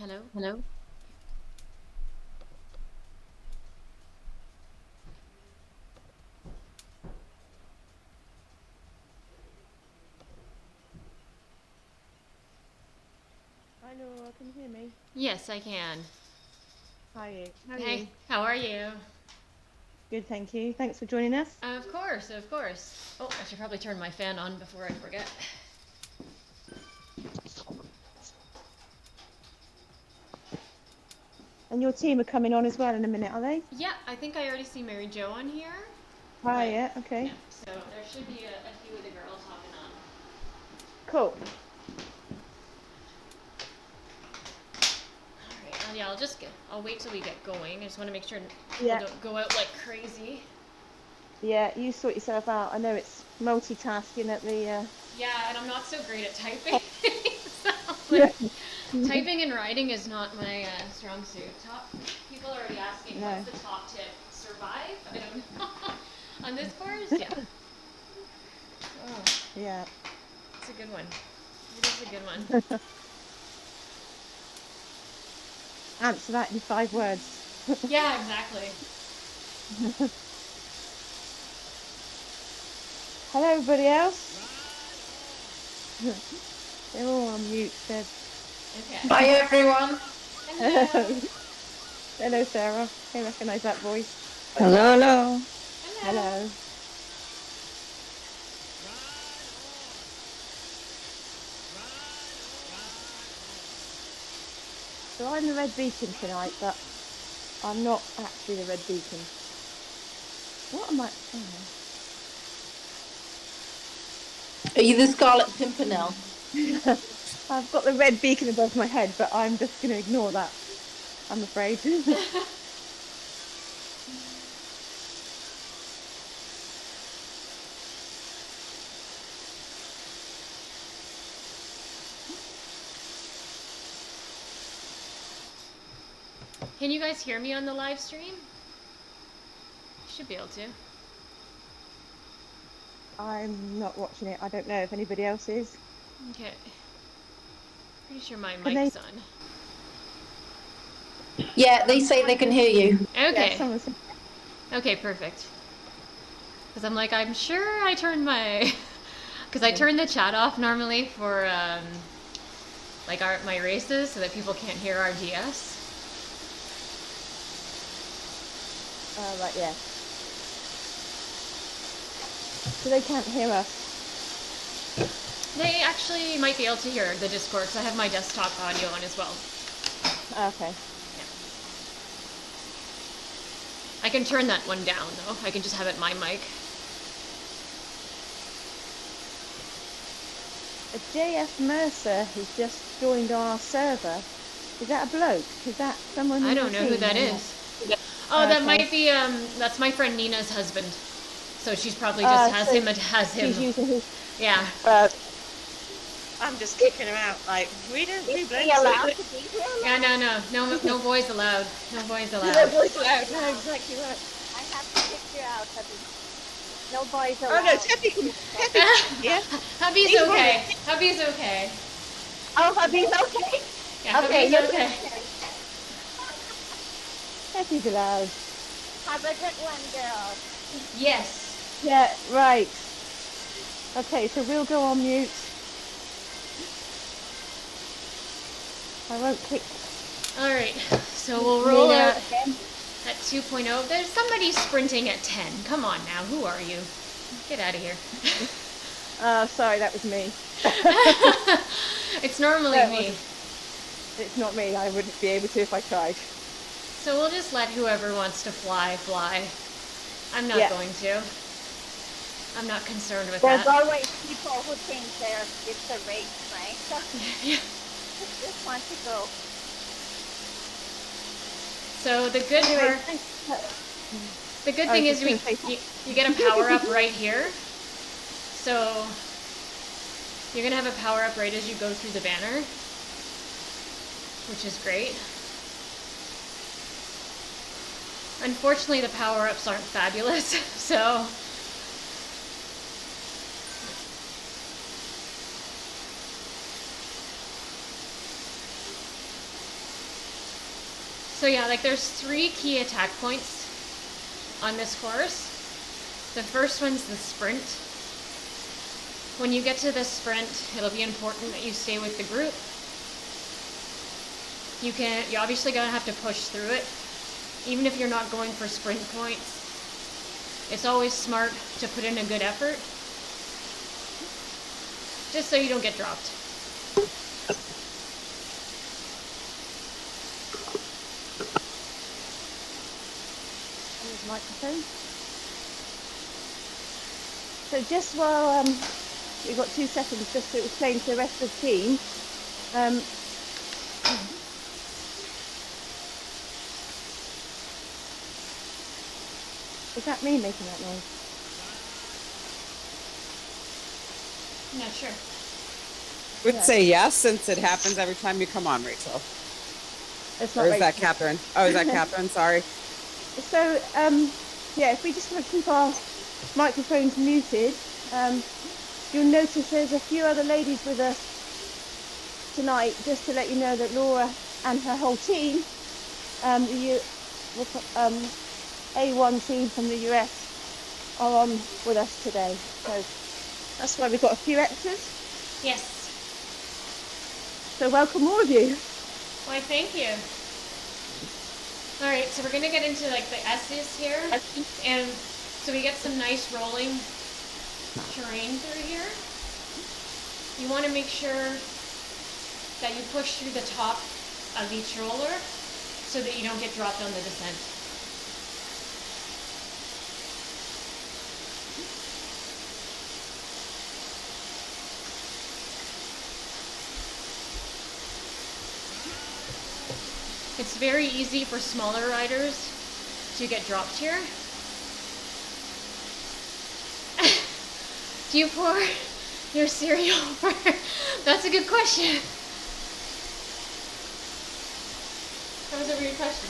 Hello? Hello? Hi Laura, can you hear me? Yes, I can. Hi, how are Hey, you? how are you? Good, thank you. Thanks for joining us. Of course, of course. Oh, I should probably turn my fan on before I forget. And your team are coming on as well in a minute, are they? Yeah, I think I already see Mary Jo on here. Hi, But yeah, yeah, okay. so there should be a few of the girls hopping on. Cool. Alright, yeah, I'll wait till we get going. I just want to make sure people Yeah, don't go out like crazy. yeah, you sort yourself out. I know it's multitasking at the Yeah, and I'm not so great at typing. So, Yeah. like, typing and writing is not my strong suit. People are already asking No. what's the top tip? Survive? I don't know. On this course? Yeah. Oh, Yeah. it's a good one. It is a good one. Answer that in 5 words. Yeah, exactly. Hello, everybody else. They're all on mute, Deb. Okay. Hi everyone. Hello. Hello, Sarah. I recognise that voice. Hello, hello. Hello. Hello. So I'm the red beacon tonight, but I'm not actually the red beacon. What am I? Oh, Are you the Scarlet Pimpernel? no. I've got the red beacon above my head, but I'm just going to ignore that, I'm afraid. Can you guys hear me on the live stream? Should be able to. I'm not watching it. I don't know if anybody else is. Okay. Pretty sure my Can they? mic's on. Yeah, they say they can hear you. Yeah, Okay. someone said. Okay, perfect. Because I'm like, I'm sure I turned my... Because I turn the chat off normally for like my races so that people can't hear our DS. Right, yeah. So they can't hear us. They actually might be able to hear the Discord because I have my desktop audio on as well. Okay. Yeah. I can turn that one down though. I can just have it my mic. A JF Mercer has just joined our server. Is that a bloke? Is that someone? I In don't your know who team that or not? is. Oh, that Okay. might be that's my friend Nina's husband. So she's probably just has So him and has him. she's using his. Yeah. I'm just kicking him out. Like, we don't do blokes. Yeah, no boys allowed. No boys allowed. No boys allowed. No, exactly right. I have to kick you out, Abby. No boys Oh allowed. no, Teppy can. Yeah. Hubby's He's okay. Hubby's okay. Oh, hubby's okay. Yeah, Okay, hubby's you're okay. He's allowed. Have a good one, girl. Yes. Yeah. Right. Okay. So we'll go on mute. I won't click. All right, so we'll roll Me out again. at 2.0. There's somebody sprinting at 10. Come on now, who are you? Get out of here. Sorry, that was me. It's normally That me. It's not me. I wouldn't be able to if I tried. So we'll just let whoever wants to fly. I'm not Yeah. going to. I'm not concerned with There's that. always people who think it's a race, right? So Yeah. just want to go. So the good Anyway, part, thanks. the good I thing was is just gonna say- you get a power up right here. So you're gonna have a power up right as you go through the banner, which is great. Unfortunately, the power ups aren't fabulous, so. So yeah, like there's 3 key attack points on this course. The first one's the sprint. When you get to the sprint, it'll be important that you stay with the group. You're obviously gonna have to push through it. Even if you're not going for sprint points, it's always smart to put in a good effort, just so you don't get dropped. Microphone. So just while we've got 2 seconds just to explain to the rest of the team. Is that me making that noise? I'm not sure. Would Yeah. say yes, since it happens every time you come on, Rachel. It's Or not is that Rachel. Catherine? Oh, is that Catherine? Sorry. So, yeah, if we just want to keep our microphones muted, you'll notice there's a few other ladies with us tonight, just to let you know that Laura and her whole team, the A1 team from the US, are on with us today. So that's why we've got a few extras. Yes. So welcome all of you. Why, thank you. All right, so we're gonna get into like the S's here, and so we get some nice rolling terrain through here. You want to make sure that you push through the top of each roller so that you don't get dropped on the descent. It's very easy for smaller riders to get dropped here. Do you pour your cereal for? That's a good question. That was a weird question.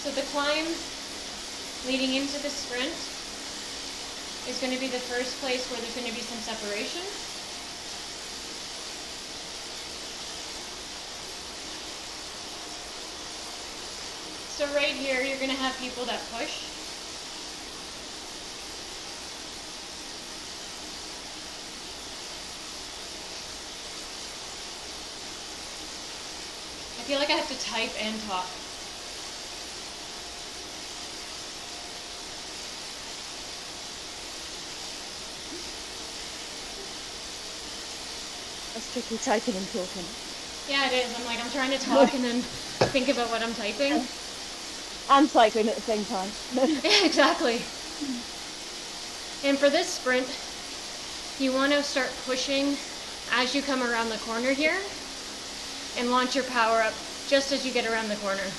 So the climb leading into the sprint is going to be the first place where there's going to be some separation. So right here, you're going to have people that push. I feel like I have to type and talk. That's tricky, typing and talking. Yeah, it is. I'm trying to talk and then think about what I'm typing. And cycling at the same time. Yeah, exactly. And for this sprint, you want to start pushing as you come around the corner here and launch your power up just as you get around the corner.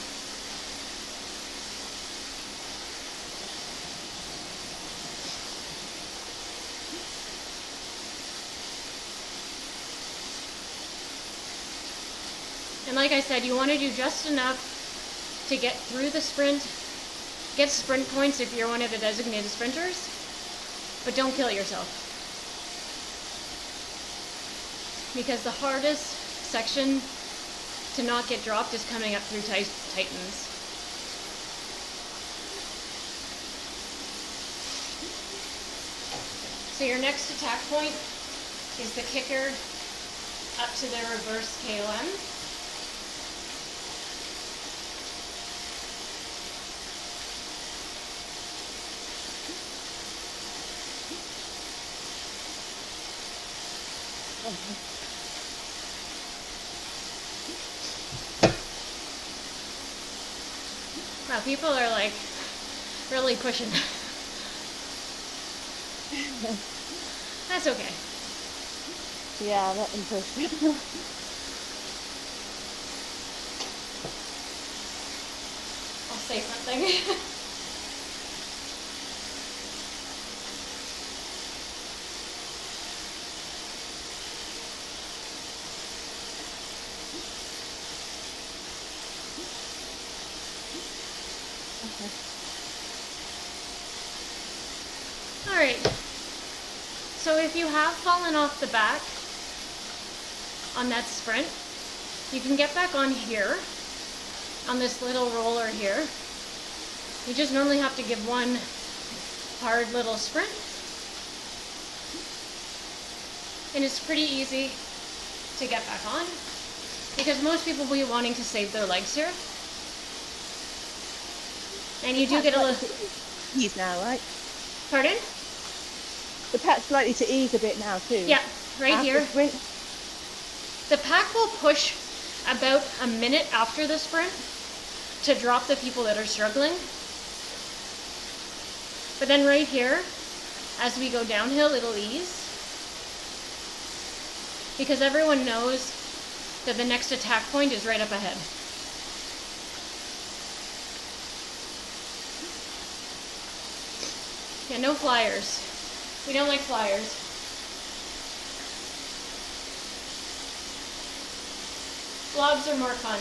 And like I said, you want to do just enough to get through the sprint, get sprint points if you're one of the designated sprinters, but don't kill yourself. Because the hardest section to not get dropped is coming up through Titans. So your next attack point is the kicker up to the reverse KOM. Wow, people are like really pushing. That's okay. Yeah, let them push. I'll say something. Alright, so if you have fallen off the back on that sprint, you can get back on here, on this little roller here. You just normally have to give one hard little sprint. And it's pretty easy to get back on, because most people will be wanting to save their legs here. And you do get a little... Ease now, right? Pardon? The pack's likely to ease a bit now too. Yeah, right After here. sprint. The pack will push about a minute after the sprint to drop the people that are struggling. But then right here, as we go downhill, it'll ease. Because everyone knows that the next attack point is right up ahead. Yeah, no flyers. We don't like flyers. Vlogs are more fun.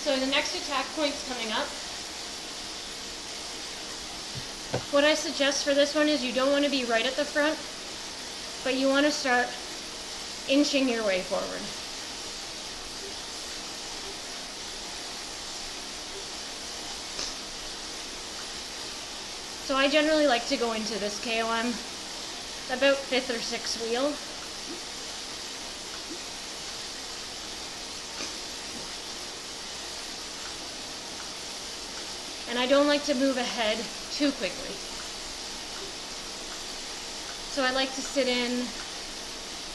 So the next attack point's coming up. What I suggest for this one is you don't want to be right at the front, but you want to start inching your way forward. So I generally like to go into this KOM about 5th or 6th wheel. And I don't like to move ahead too quickly. So I like to sit in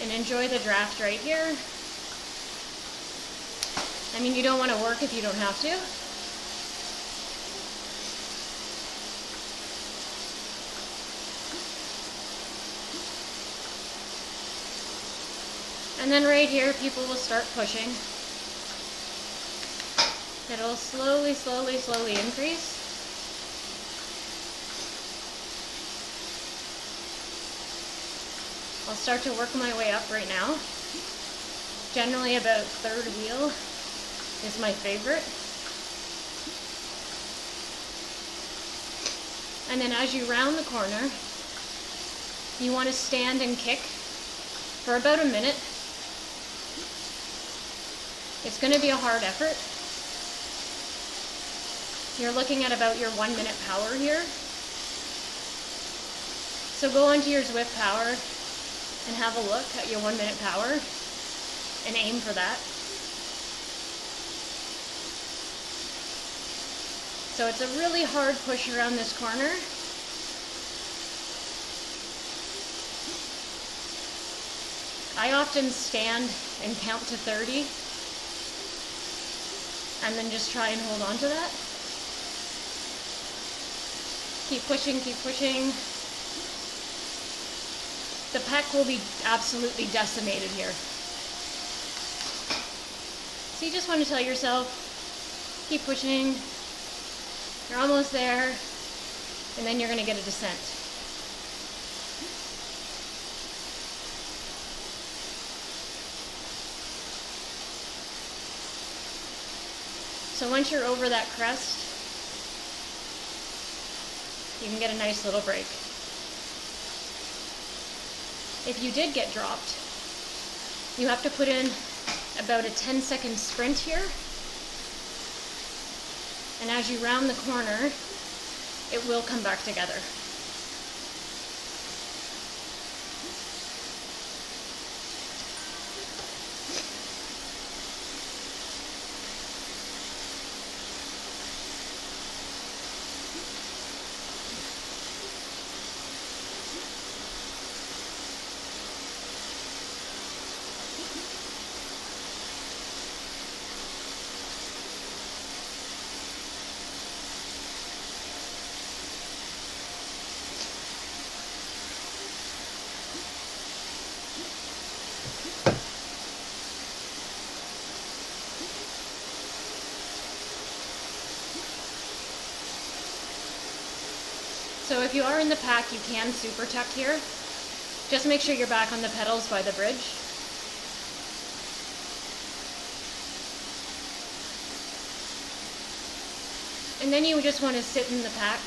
and enjoy the draft right here. I mean, you don't want to work if you don't have to. And then right here, people will start pushing. It'll slowly, slowly, slowly increase. I'll start to work my way up right now. Generally about 3rd wheel is my favorite. And then as you round the corner, you want to stand and kick for about a minute. It's going to be a hard effort. You're looking at about your 1 minute power here. So go onto your Zwift power and have a look at your 1 minute power and aim for that. So it's a really hard push around this corner. I often stand and count to 30 and then just try and hold on to that. Keep pushing, keep pushing. The pack will be absolutely decimated here. So you just want to tell yourself, keep pushing. You're almost there. And then you're going to get a descent. So once you're over that crest, you can get a nice little break. If you did get dropped, you have to put in about a 10-second sprint here. And as you round the corner, it will come back together. So if you are in the pack, you can super tuck here. Just make sure you're back on the pedals by the bridge. And then you just want to sit in the pack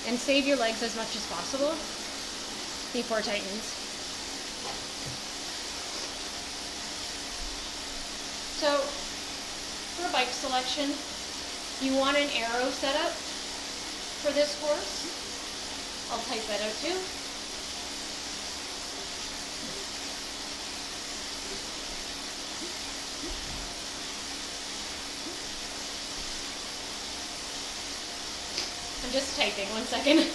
and save your legs as much as possible before it tightens. So for bike selection, you want an aero setup for this course. I'll type that out too. I'm just typing, 1 second.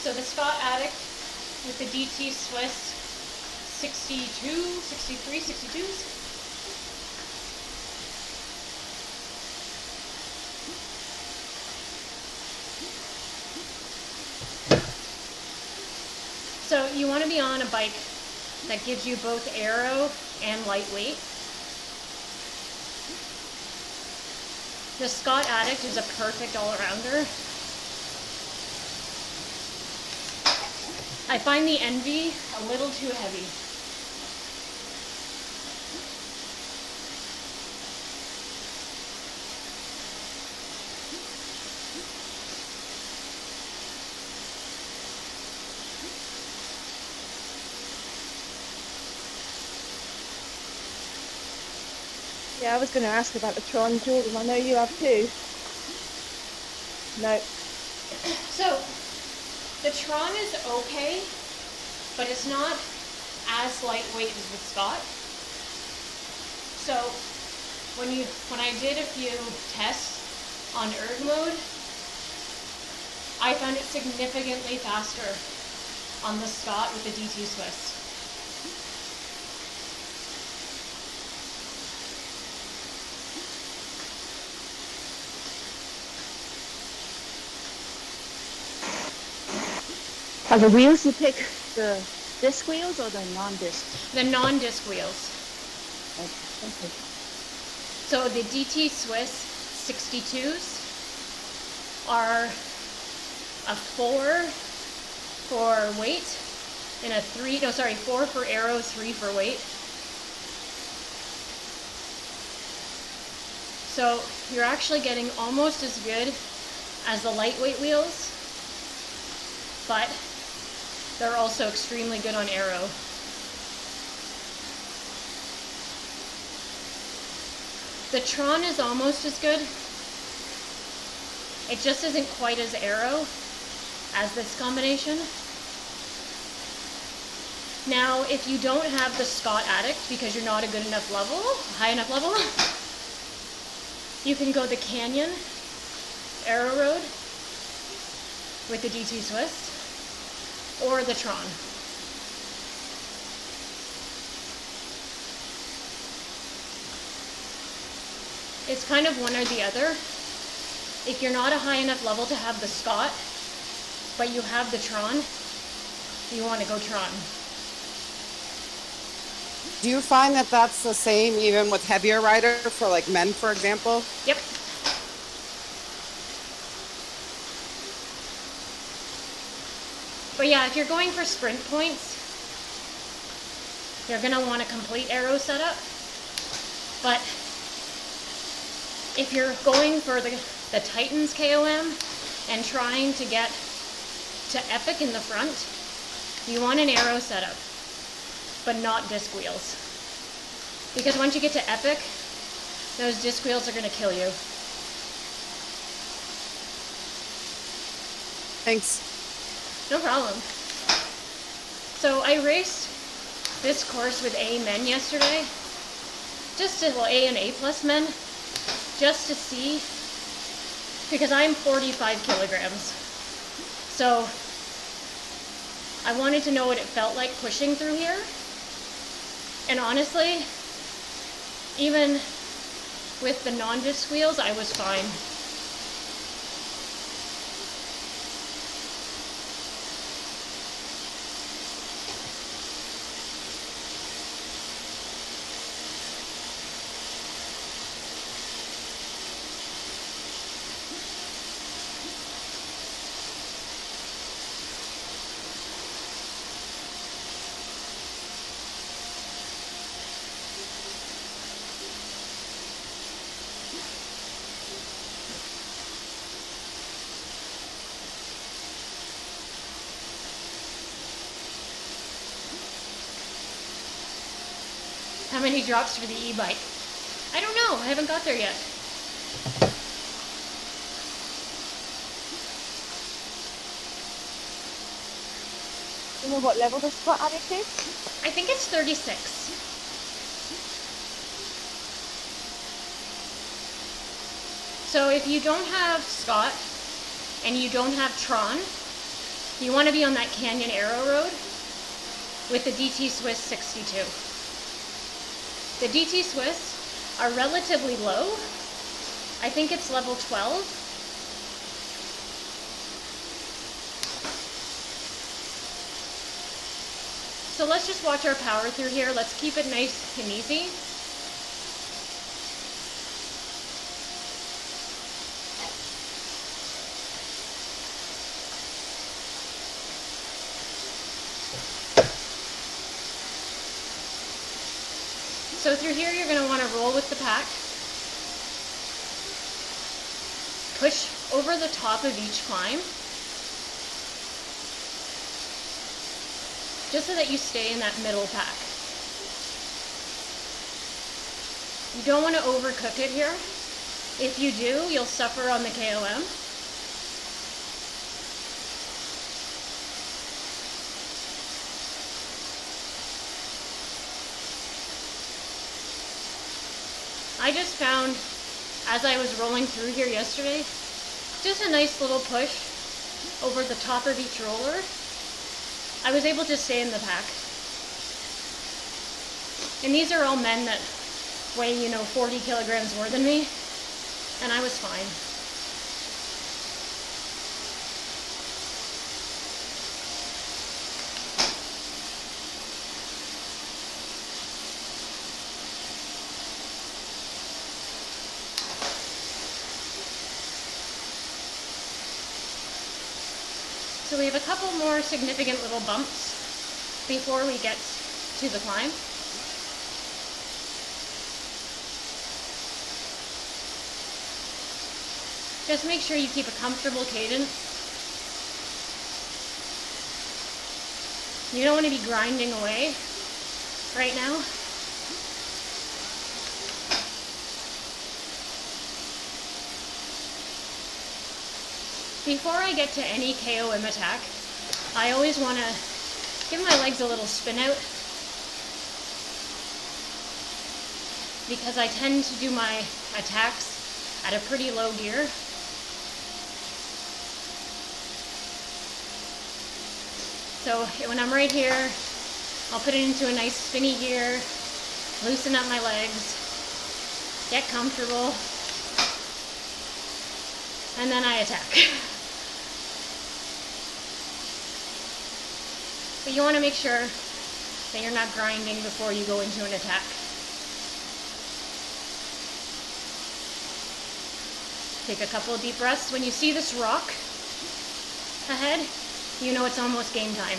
So the Scott Addict with the DT Swiss 63, 62s. So you want to be on a bike that gives you both aero and lightweight. The Scott Addict is a perfect all-arounder. I find the Envy a little too heavy. Yeah, I was going to ask about the Tron, Jordan. I know you have too. No. So the Tron is okay, but it's not as lightweight as the Scott. So when I did a few tests on erg mode, I found it significantly faster on the Scott with the DT Swiss. Are the wheels you pick the disc wheels or the non-disc? The non-disc wheels. Okay. So the DT Swiss 62s are a 4 for weight and a 4 for aero, 3 for weight. So you're actually getting almost as good as the lightweight wheels, but they're also extremely good on aero. The Tron is almost as good. It just isn't quite as aero as this combination. Now, if you don't have the Scott Addict because you're not a good enough level, high enough level, you can go the Canyon Aero Road with the DT Swiss or the Tron. it's kind of one or the other. If you're not a high enough level to have the Scott, but you have the Tron, you want to go Tron. Do you find that that's the same even with heavier rider for like men, for example? Yep. But yeah, if you're going for sprint points, you're gonna want a complete aero setup. But if you're going for the Titans KOM and trying to get to epic in the front, you want an aero setup, but not disc wheels. Because once you get to epic, those disc wheels are gonna kill you. Thanks. No problem. So I raced this course with A men yesterday, well, A and A plus men, just to see, because I'm 45 kilograms. So I wanted to know what it felt like pushing through here. And honestly, even with the non-disc wheels, I was fine. How many drops for the e-bike? I don't know, I haven't got there yet. You know what level the Scott addict is? I think it's 36. So if you don't have Scott and you don't have Tron, you want to be on that Canyon Arrow Road with the DT Swiss 62. The DT Swiss are relatively low. I think it's level 12. So let's just watch our power through here. Let's keep it nice and easy. So through here, you're going to want to roll with the pack. Push over the top of each climb, just so that you stay in that middle pack. You don't want to overcook it here. If you do, you'll suffer on the KOM. I just found, as I was rolling through here yesterday, just a nice little push over the top of each roller. I was able to stay in the pack. And these are all men that weigh, 40 kilograms more than me, and I was fine. So we have a couple more significant little bumps before we get to the climb. Just make sure you keep a comfortable cadence. You don't want to be grinding away right now. Before I get to any KOM attack, I always want to give my legs a little spin out, because I tend to do my attacks at a pretty low gear. So when I'm right here, I'll put it into a nice spinny gear, loosen up my legs, get comfortable, and then I attack. But you want to make sure that you're not grinding before you go into an attack. Take a couple of deep breaths. When you see this rock ahead, you know it's almost game time.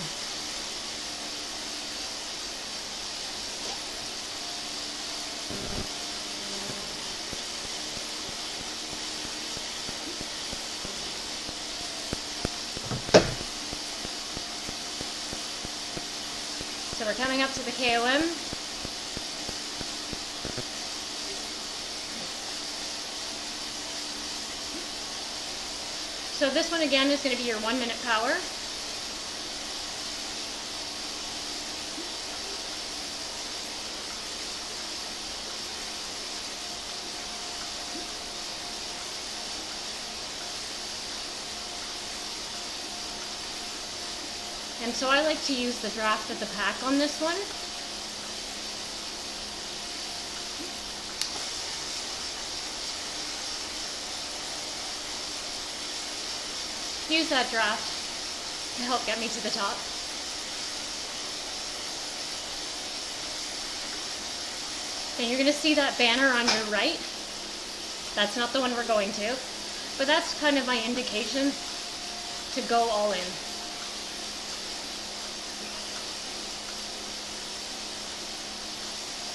So we're coming up to the KOM. So this one again is going to be your 1 minute power. And so I like to use the draft of the pack on this one. Use that draft to help get me to the top. And you're going to see that banner on your right. That's not the one we're going to, but that's kind of my indication to go all in.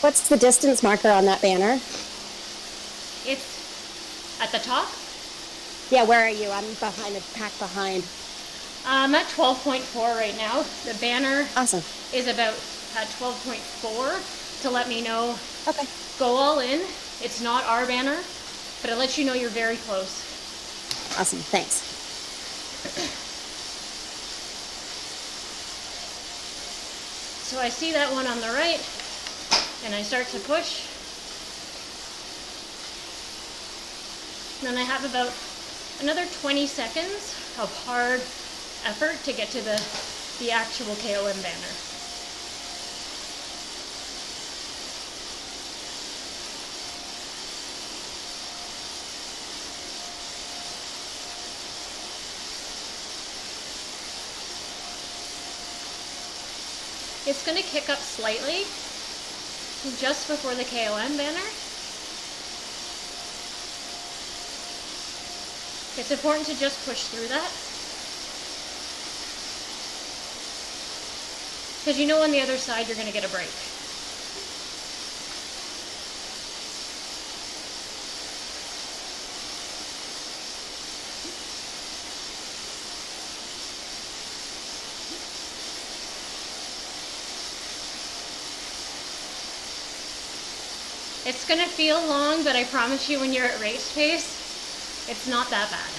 What's the distance marker on that banner? It's at the top. Yeah, where are you? I'm behind the pack behind. I'm at 12.4 right now. The banner Awesome. is about at 12.4 to let me know, Okay. go all in. It's not our banner, but it lets you know you're very close. Awesome. Thanks. So I see that one on the right, and I start to push. And then I have about another 20 seconds of hard effort to get to the actual KOM banner. It's going to kick up slightly just before the KOM banner. It's important to just push through that. Because you know on the other side you're going to get a break. It's going to feel long, but I promise you when you're at race pace, it's not that bad.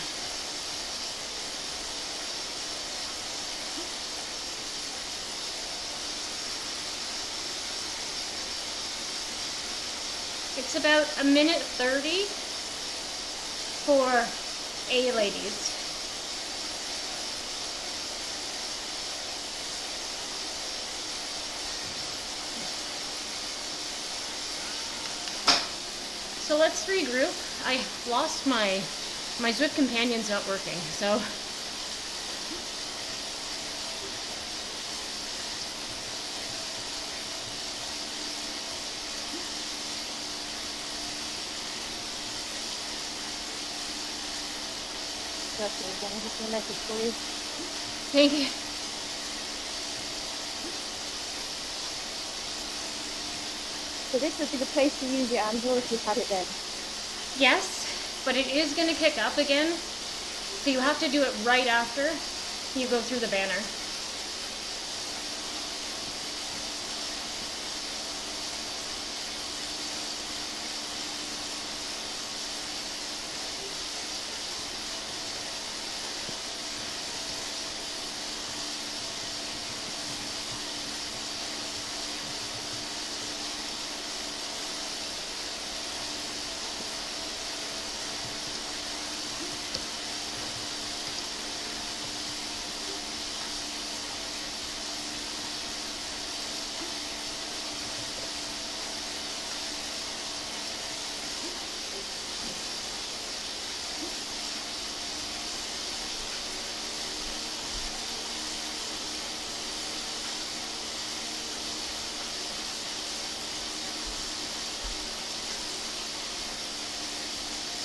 It's about 1:30 for A ladies. So let's regroup. I lost my Zwift companion's not working, so That's it. I'm just gonna message for you. thank you. So this would be the place to use your Android if you've had it then. Yes, but it is going to kick up again, so you have to do it right after you go through the banner.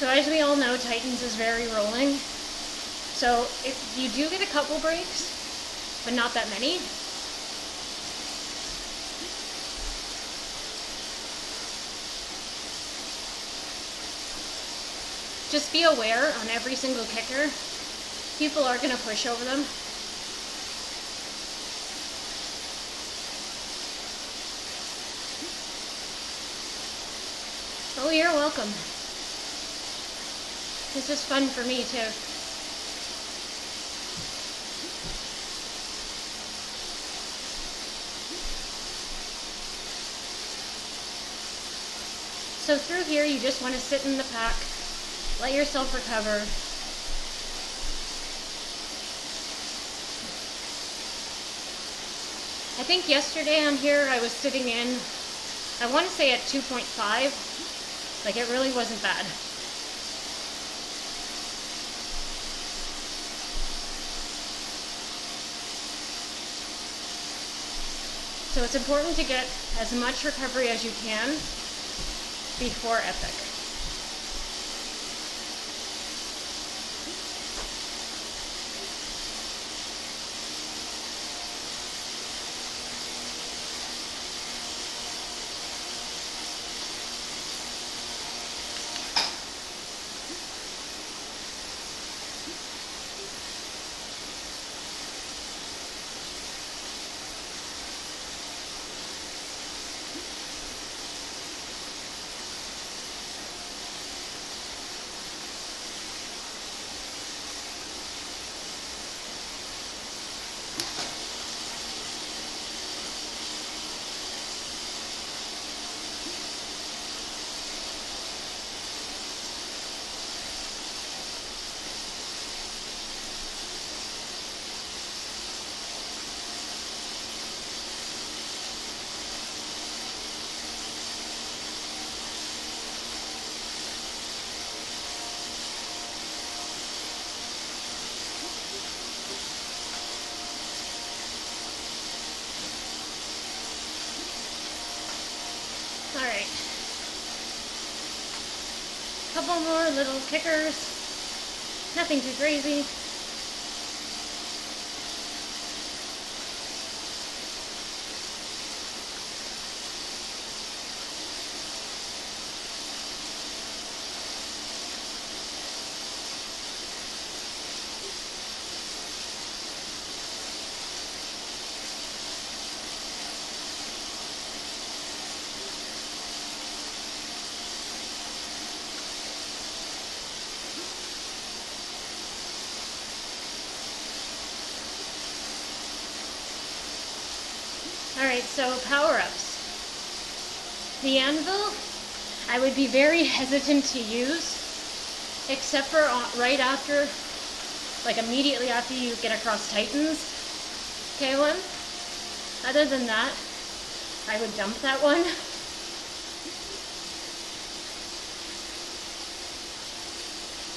So as we all know, Titans is very rolling. So if you do get a couple breaks, but not that many, just be aware on every single kicker, people are going to push over them. Oh, you're welcome. This is fun for me too. So through here, you just want to sit in the pack, let yourself recover. I think yesterday on here, I was sitting in, I want to say at 2.5, like it really wasn't bad. So it's important to get as much recovery as you can before epic. Alright. Couple more little kickers. Nothing too crazy. Alright, so power-ups. The anvil, I would be very hesitant to use, except for right after, like immediately after you get across Titans KOM. Other than that, I would dump that one.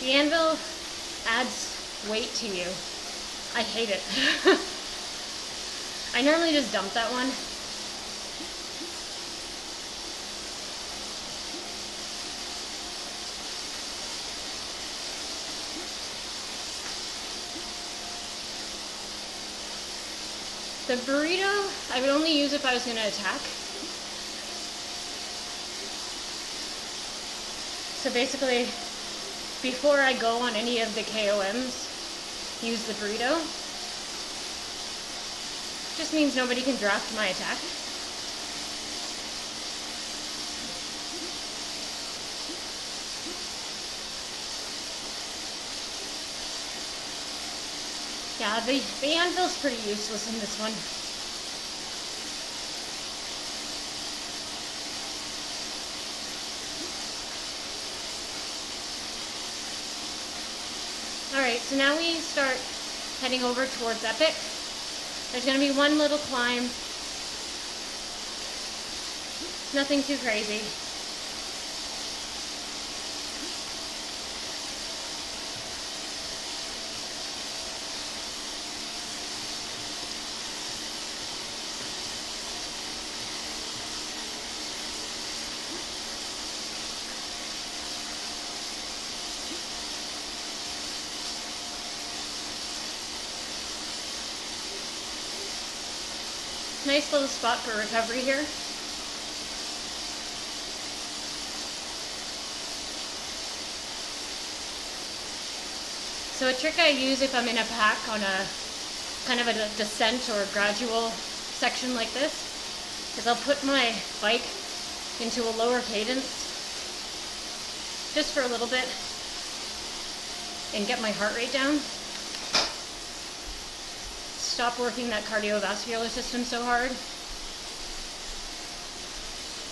The anvil adds weight to you. I hate it. I normally just dump that one. The burrito, I would only use if I was going to attack. So basically, before I go on any of the KOMs, use the burrito. Just means nobody can draft my attack. Yeah, the anvil's pretty useless in this one. Alright, so now we start heading over towards epic. There's going to be one little climb. Nothing too crazy. Nice little spot for recovery here. So a trick I use if I'm in a pack on a kind of a descent or a gradual section like this is I'll put my bike into a lower cadence just for a little bit and get my heart rate down. Stop working that cardiovascular system so hard.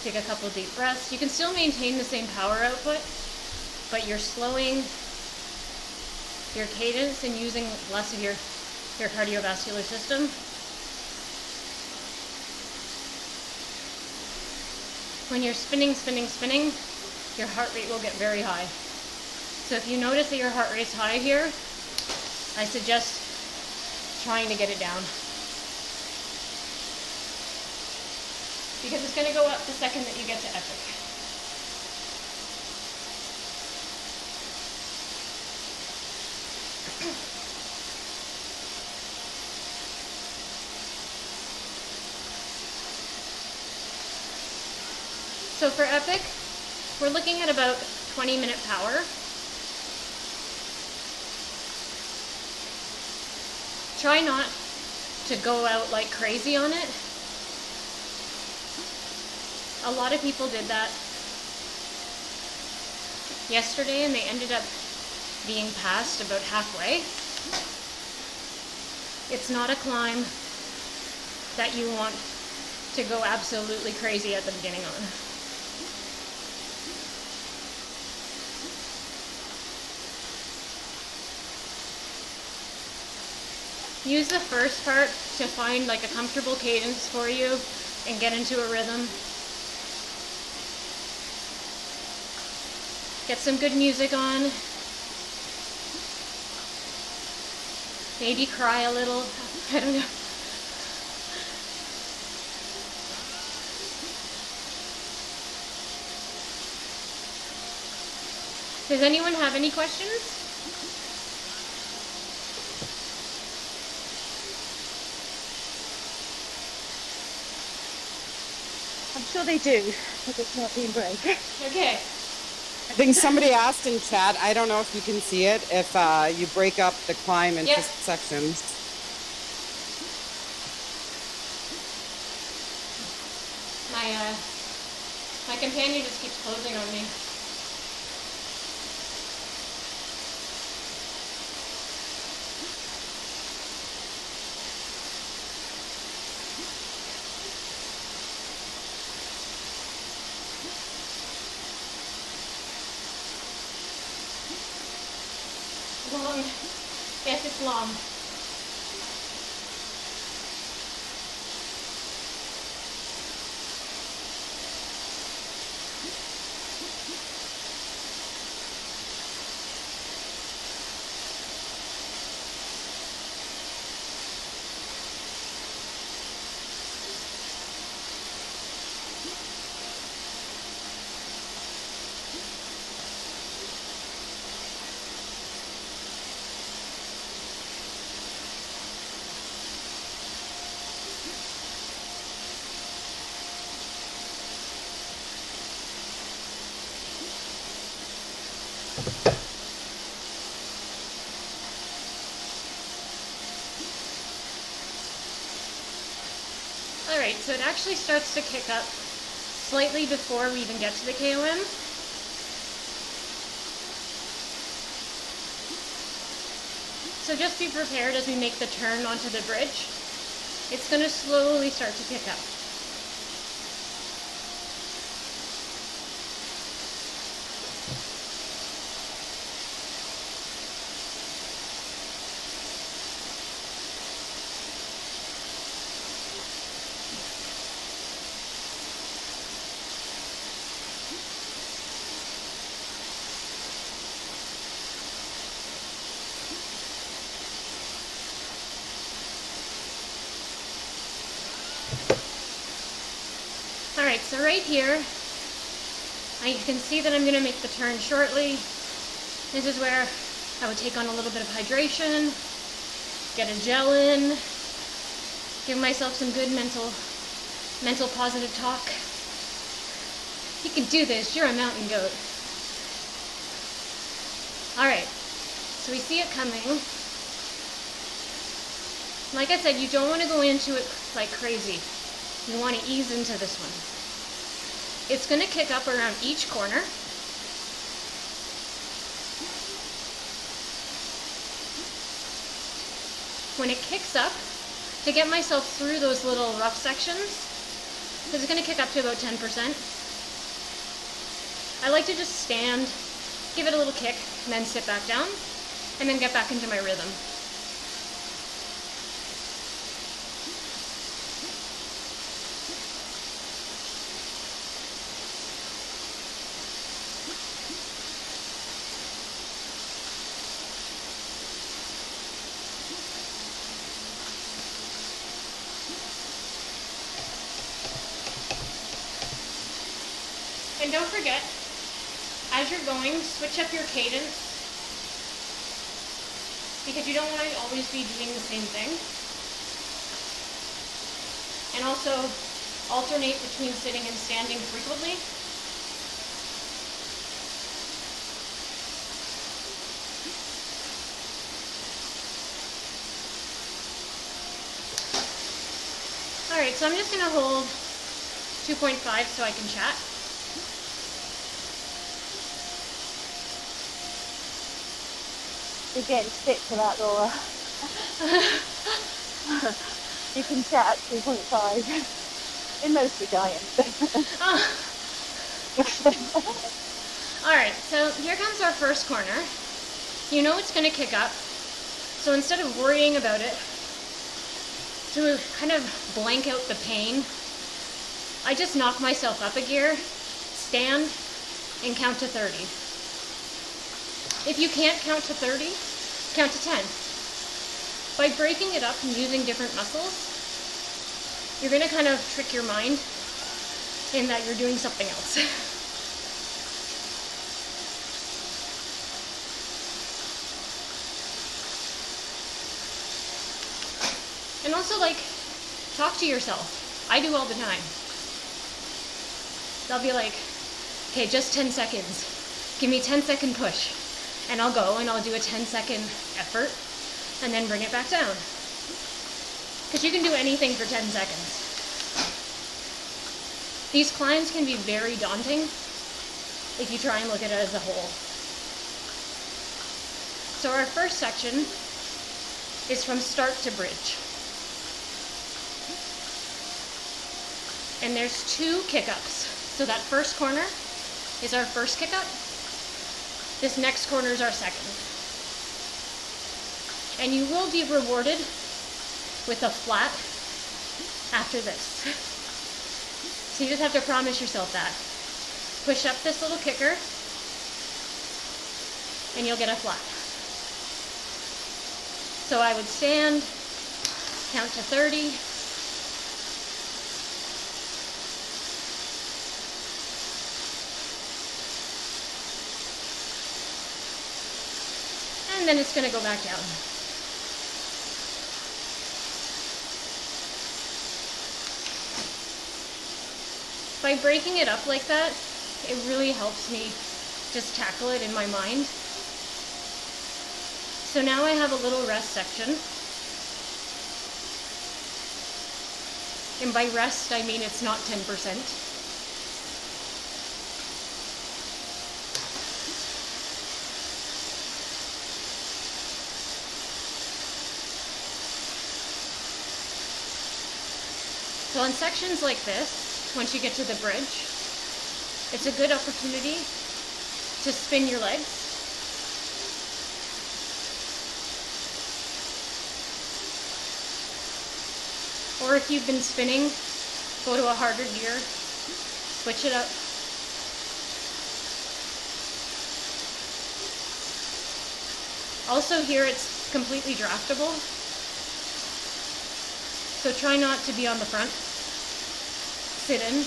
Take a couple deep breaths. You can still maintain the same power output, but you're slowing your cadence and using less of your cardiovascular system. When you're spinning, your heart rate will get very high. So if you notice that your heart rate's high here, I suggest trying to get it down. Because it's going to go up the second that you get to epic. So for epic, we're looking at about 20-minute power. Try not to go out like crazy on it. A lot of people did that yesterday and they ended up being passed about halfway. It's not a climb that you want to go absolutely crazy at the beginning on. Use the first part to find like a comfortable cadence for you and get into a rhythm. Get some good music on. Maybe cry a little. I don't know. Does anyone have any questions? I'm sure they do, but it's not being brave. Okay. I think somebody asked in chat, I don't know if you can see it, if you break up the climb into sections. My companion just keeps closing on me. Long. Yes, it's long. Alright, so it actually starts to kick up slightly before we even get to the KOM. So just be prepared as we make the turn onto the bridge. It's going to slowly start to kick up. Alright, so right here, you can see that I'm going to make the turn shortly. This is where I would take on a little bit of hydration, get a gel in, Give myself some good mental positive talk. You can do this, you're a mountain goat. All right, so we see it coming. Like I said, you don't want to go into it like crazy. You want to ease into this one. It's going to kick up around each corner. When it kicks up, to get myself through those little rough sections, because it's going to kick up to about 10%, I like to just stand, give it a little kick, and then sit back down, and then get back into my rhythm. And don't forget, as you're going, switch up your cadence, because you don't want to always be doing the same thing. And also alternate between sitting and standing frequently. All right, so I'm just going to hold 2.5 so I can chat. You're getting stick for that, Laura. You can chat at 2.5. In most giants. All right, so here comes our first corner. You know it's going to kick up. So instead of worrying about it, to kind of blank out the pain, I just knock myself up a gear, stand, and count to 30. If you can't count to 30, count to 10. By breaking it up and using different muscles, you're going to kind of trick your mind in that you're doing something else. And also, like, talk to yourself. I do all the time. I'll be like, okay, just 10 seconds. Give me 10-second push. And I'll go and I'll do a 10-second effort and then bring it back down. Because you can do anything for 10 seconds. These climbs can be very daunting if you try and look at it as a whole. So our first section is from start to bridge. And there's 2 kick-ups. So that first corner is our first kick-up. This next corner is our second. And you will be rewarded with a flat after this. So you just have to promise yourself that. Push up this little kicker, and you'll get a flat. So I would stand, count to 30, and then it's going to go back down. By breaking it up like that, it really helps me just tackle it in my mind. So now I have a little rest section. And by rest, I mean it's not 10%. So on sections like this, once you get to the bridge, it's a good opportunity to spin your legs. Or if you've been spinning, go to a harder gear, switch it up. Also here it's completely draftable. So try not to be on the front. Sit in.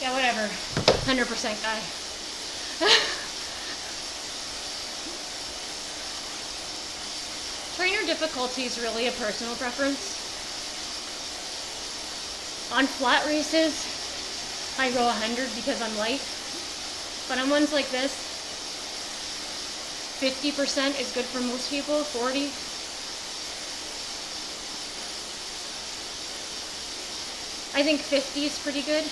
Yeah, whatever. 100% guy. Trainer difficulty is really a personal preference. On flat races, I go 100 because I'm light. But on ones like this, 50% is good for most people, 40. I think 50 is pretty good.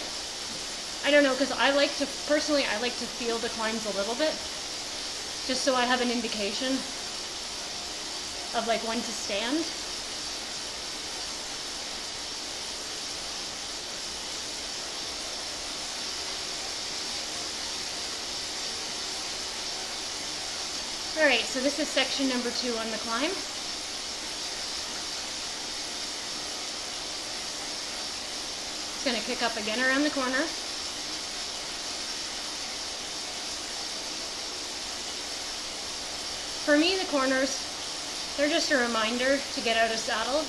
I don't know, because I like to feel the climbs a little bit, just so I have an indication of like when to stand. Alright, so this is section number 2 on the climb. It's going to kick up again around the corner. For me, the corners, they're just a reminder to get out of saddle.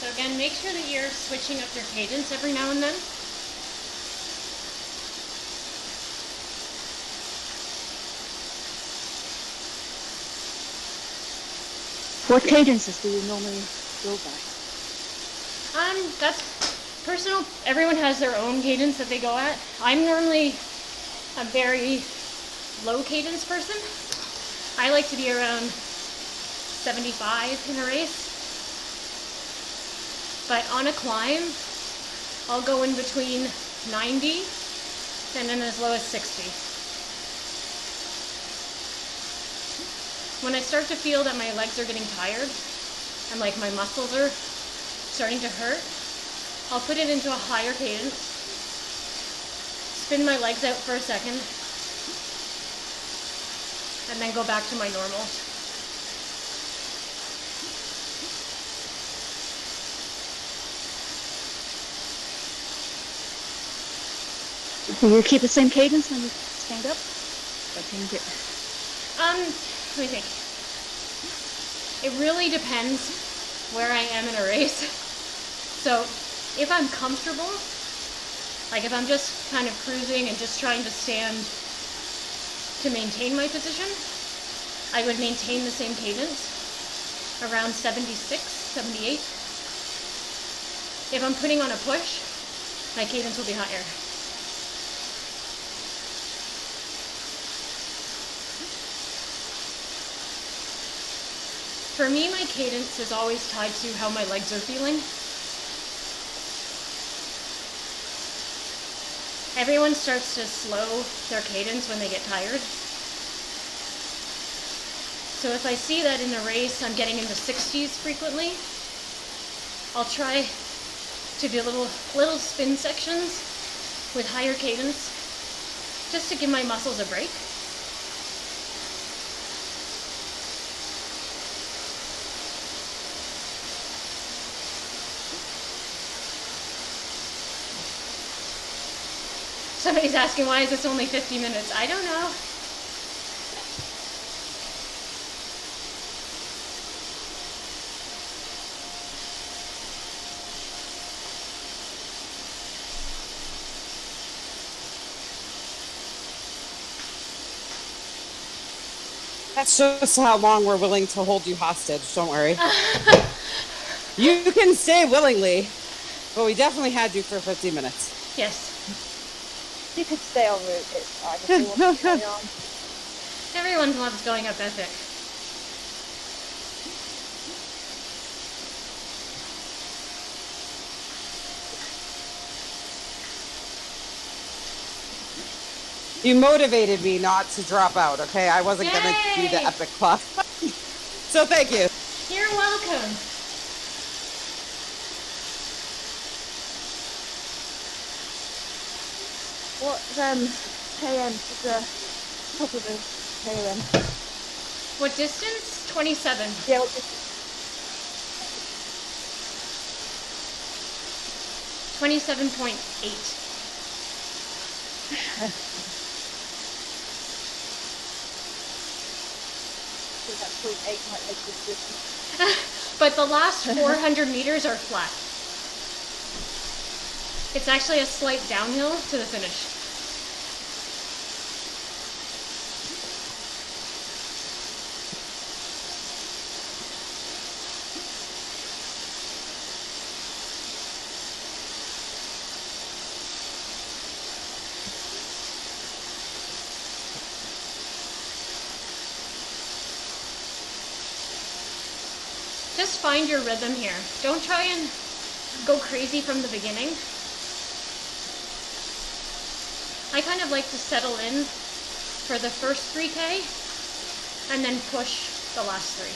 So again, make sure that you're switching up your cadence every now and then. What cadences do you normally go by? That's personal. Everyone has their own cadence that they go at. I'm normally a very low cadence person. I like to be around 75 in a race. But on a climb, I'll go in between 90 and then as low as 60. When I start to feel that my legs are getting tired and like my muscles are starting to hurt, I'll put it into a higher cadence, spin my legs out for a second, and then go back to my normal. Do you keep the same cadence when you stand up? Or change it? Let me think. It really depends where I am in a race. So if I'm comfortable, like if I'm just kind of cruising and just trying to stand to maintain my position, I would maintain the same cadence, around 76, 78. If I'm putting on a push, my cadence will be higher. For me, my cadence is always tied to how my legs are feeling. Everyone starts to slow their cadence when they get tired. So if I see that in a race I'm getting into 60s frequently, I'll try to do little spin sections with higher cadence just to give my muscles a break. Somebody's asking, why is this only 50 minutes? I don't know. That's just how long we're willing to hold you hostage. Don't worry. You can stay willingly, but we definitely had you for 50 minutes. Yes. You could stay en route. It's fine if you want to carry on. Everyone loves going up Epic. You motivated me not to drop out, okay? I wasn't going to do the Yay! epic class. So thank you. You're welcome. What KM is the top of the KM? What distance? 27. Yeah, what is 27.8. that 0.8 might make this distance. But the last 400 meters are flat. It's actually a slight downhill to the finish. Just find your rhythm here. Don't try and go crazy from the beginning. I kind of like to settle in for the first 3K and then push the last 3.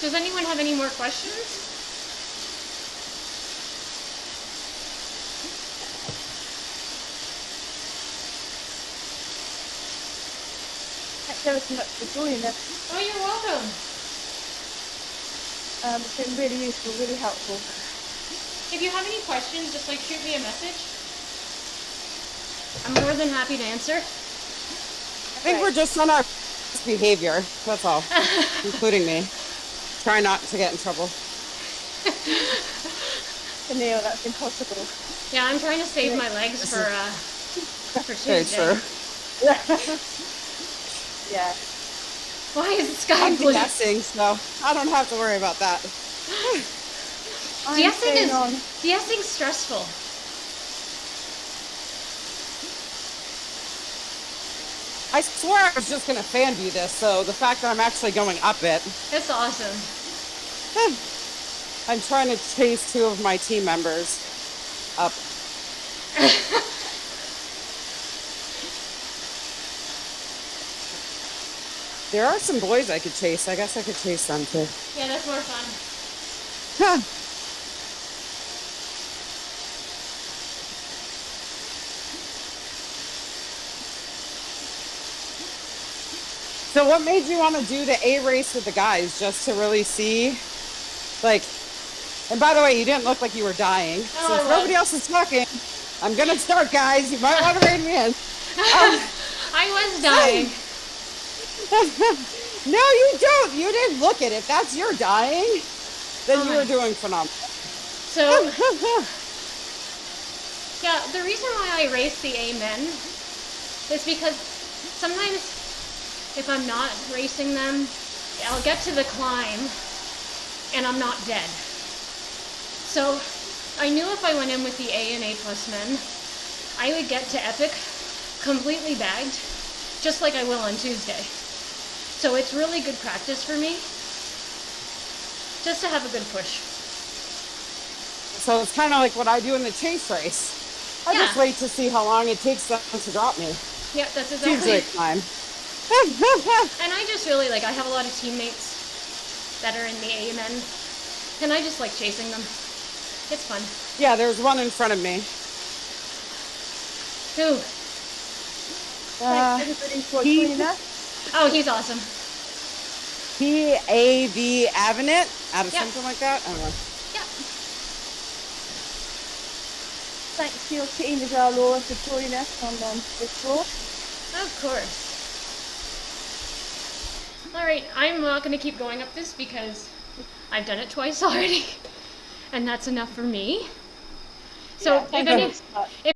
Does anyone have any more questions? Thanks ever so much for joining us. Oh, you're welcome. It's been really useful, really helpful. If you have any questions, just like shoot me a message. I'm more than happy to answer. I think we're just on our behavior. That's all, including me. Try not to get in trouble. Neil, that's impossible. Yeah, I'm trying to save my legs for Very Tuesday. true. Yeah. Why is the sky I'm blue? guessing, so I don't have to worry about that. De-essing's stressful. I swear I was just going to fan view this, so the fact that I'm actually going up it. It's awesome. I'm trying to chase 2 of my team members up. There are some boys I could chase. I guess I could chase them too. Yeah, that's more fun. So what made you want to do the A race with the guys? Just to really see, like, and by the way, you didn't look like you were dying. Oh, Since nobody else is talking, I'm going to start, guys. You might want to rein me in. I was dying. No, you don't. You didn't look at it. That's your dying. Then you were doing phenomenal. So, yeah, the reason why I race the Amen is because sometimes if I'm not racing them, I'll get to the climb and I'm not dead. So I knew if I went in with the A and A plus men, I would get to Epic completely bagged, just like I will on Tuesday. So it's really good practice for me, just to have a good push. So it's kind of like what I do in the chase race. I just wait to see how long it takes them to drop me. Yeah, that's exactly. Tuesday time. And I just really I have a lot of teammates that are in the Amen, and I just like chasing them. It's fun. Yeah, there's one in front of me. Who? Thanks everybody for joining us. Oh, he's awesome. P-A-V Avenit, out of Yeah. something like that? I don't know. Yeah. Thanks to your team as well, Laura, for joining us on this tour. Of course. All right, I'm not going to keep going up this because I've done it twice already. and that's enough for me. So if